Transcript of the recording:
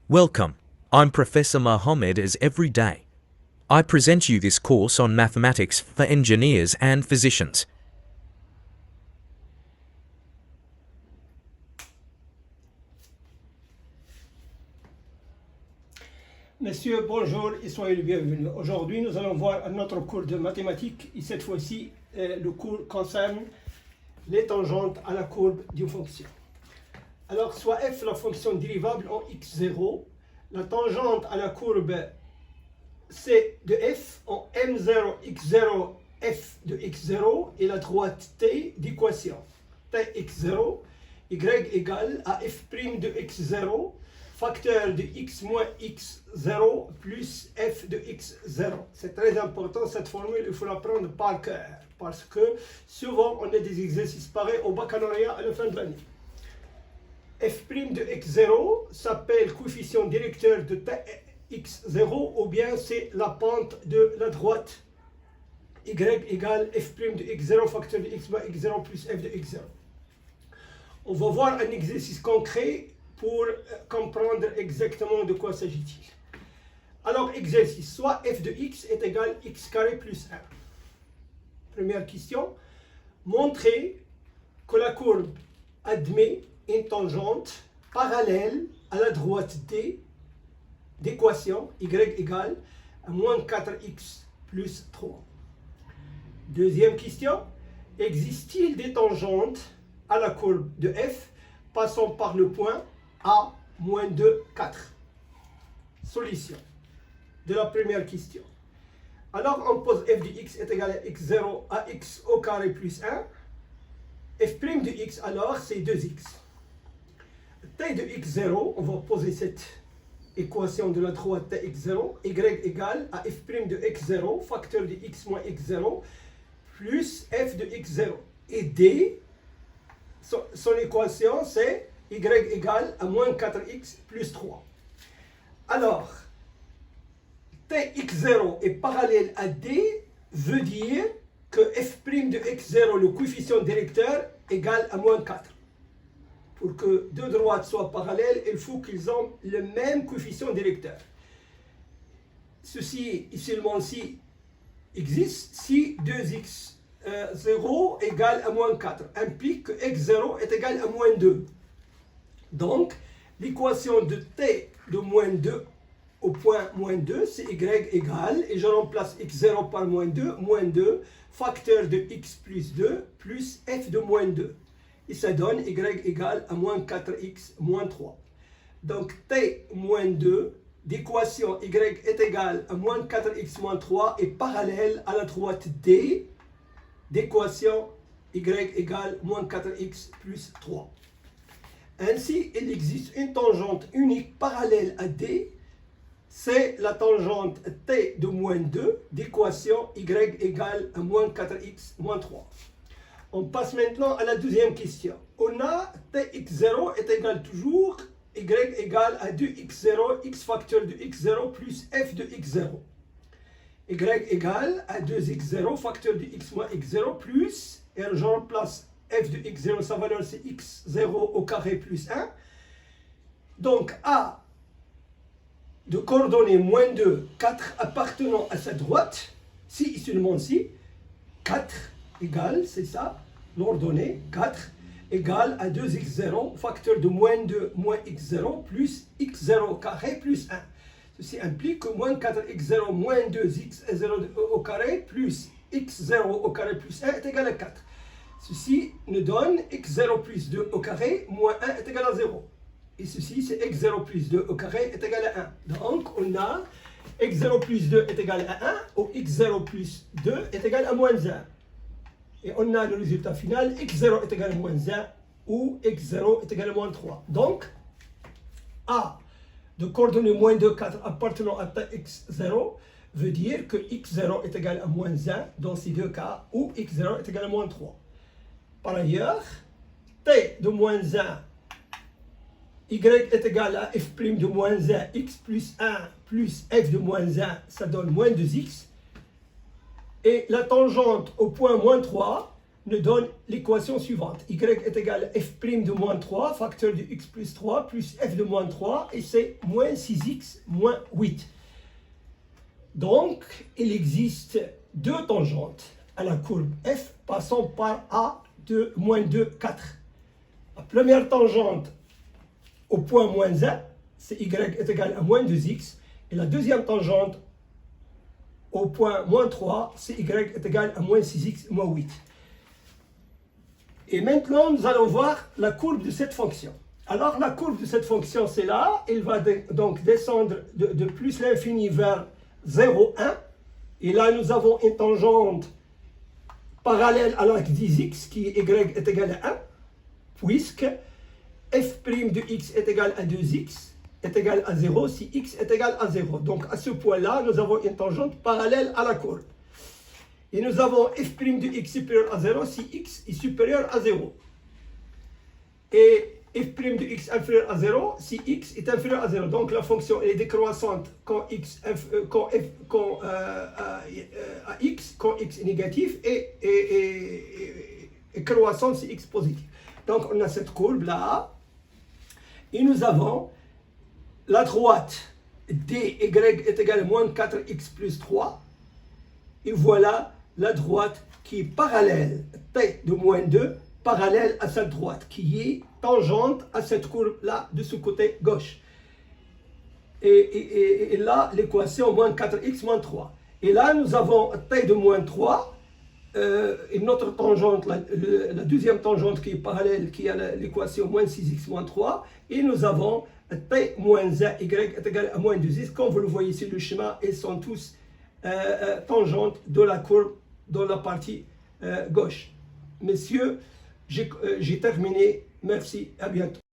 Welcome, I'm Professor Mohammed as every day. I present you this course on mathematics for engineers and physicians. Messieurs, bonjour et soyez les bienvenus. Aujourd'hui, nous allons voir un autre cours de mathématiques et cette fois-ci, le cours concerne les tangentes à la courbe d'une fonction. Alors, soit f la fonction dérivable en x0, la tangente à la courbe c de f en m0 x0 f de x0 et la droite t d'équation t x0 y égale à f' de x0 facteur de x moins x0 plus f de x0. C'est très important, cette formule, il faut l'apprendre par cœur, parce que souvent on a des exercices pareils au baccalauréat à la fin de l'année. f' de x0 s'appelle coefficient directeur de x0, ou bien c'est la pente de la droite y égale f' de x0 facteur de x moins x0 plus f de x0. On va voir un exercice concret pour comprendre exactement de quoi s'agit-il. Alors, exercice, soit f de x est égal à x carré plus 1. Première question, montrez que la courbe admet une tangente parallèle à la droite d d'équation y égale à moins 4x plus 3. Deuxième question, existe-t-il des tangentes à la courbe de f passant par le point a moins 2, 4. Solution de la première question. Alors on pose f de x est égal à x0 à x au carré plus 1. f' de x alors c'est 2x. t de x0, on va poser cette équation de la droite tx0, y égale à f' de x0 facteur de x moins x0 plus f de x0. Et d, son équation c'est y égale à moins 4x plus 3. Alors, tx0 est parallèle à d, veut dire que f' de x0, le coefficient directeur, égale à moins 4. Pour que deux droites soient parallèles, il faut qu'ils aient le même coefficient directeur. Ceci, seulement si existe, si 2x0 égale à moins 4, implique que x0 est égal à moins 2. Donc, l'équation de t de moins 2 au point moins 2, c'est y égale, et je remplace x0 par moins 2, facteur de x plus 2, plus f de moins 2. Et ça donne y égale à moins 4x moins 3. Donc, t moins 2 d'équation y est égale à moins 4x moins 3 est parallèle à la droite d d'équation y égale moins 4x plus 3. Ainsi, il existe une tangente unique parallèle à D, c'est la tangente t de moins 2 d'équation y égale à moins 4x moins 3. On passe maintenant à la deuxième question. On a tx0 est égal toujours y égale à 2x0, x facteur de x0 plus f de x0. Y égale à 2x0 facteur de x moins x0 plus, et je remplace f de x0, sa valeur c'est x0 au carré plus 1. Donc A de coordonnées moins 2, 4 appartenant à sa droite, si et seulement si, 4 égale, c'est ça, l'ordonnée 4 égale à 2x0 facteur de moins 2 moins x0 plus x0 au carré plus 1. Ceci implique que moins 4x0 moins 2x0 au carré plus x0 au carré plus 1 est égal à 4. Ceci nous donne x0 plus 2 au carré moins 1 est égal à 0. Et ceci c'est x0 plus 2 au carré est égal à 1. Donc on a x0 plus 2 est égal à 1 ou x0 plus 2 est égal à moins 1. Et on a le résultat final, x0 est égal à moins 1 ou x0 est égal à moins 3. Donc A de coordonnées moins 2, 4 appartenant à x0 veut dire que x0 est égal à moins 1 dans ces deux cas, ou x0 est égal à moins 3. Par ailleurs, t de moins 1, y est égal à f' de moins 1, x plus 1 plus f de moins 1, ça donne moins 2x. Et la tangente au point moins 3 nous donne l'équation suivante. Y est égal à f' de moins 3, facteur de x plus 3, plus f de moins 3, et c'est moins 6x moins 8. Donc, il existe deux tangentes à la courbe f passant par a de moins 2, 4. La première tangente au point moins 1, c'est y est égal à moins 2x, et la deuxième tangente au point moins 3, c'est y est égal à moins 6x moins 8. Et maintenant, nous allons voir la courbe de cette fonction. Alors, la courbe de cette fonction, c'est là. Elle va donc descendre de plus l'infini vers 0, 1. Et là, nous avons une tangente parallèle à l'axe 10x, qui est y est égal à 1, puisque f' de x est égal à 2x est égal à 0 si x est égal à 0. Donc, à ce point-là, nous avons une tangente parallèle à la courbe. Et nous avons f' de x supérieur à 0 si x est supérieur à 0. Et f' de x inférieur à 0 si x est inférieur à 0. Donc la fonction est décroissante quand x est négatif et croissante si x positif. Donc on a cette courbe là. Et nous avons la droite dy est égal à moins 4x plus 3. Et voilà la droite qui est parallèle, t de moins 2, parallèle à cette droite, qui est tangente à cette courbe-là de ce côté gauche. Et là, l'équation moins 4x moins 3. Et là, nous avons t de moins 3, et notre tangente, la deuxième tangente qui est parallèle, qui a l'équation moins 6x moins 3, et nous avons t moins 1, y est égal à moins 2x. Comme vous le voyez sur le schéma, ils sont tous tangentes de la courbe dans la partie gauche. Messieurs, j'ai terminé. Merci, à bientôt.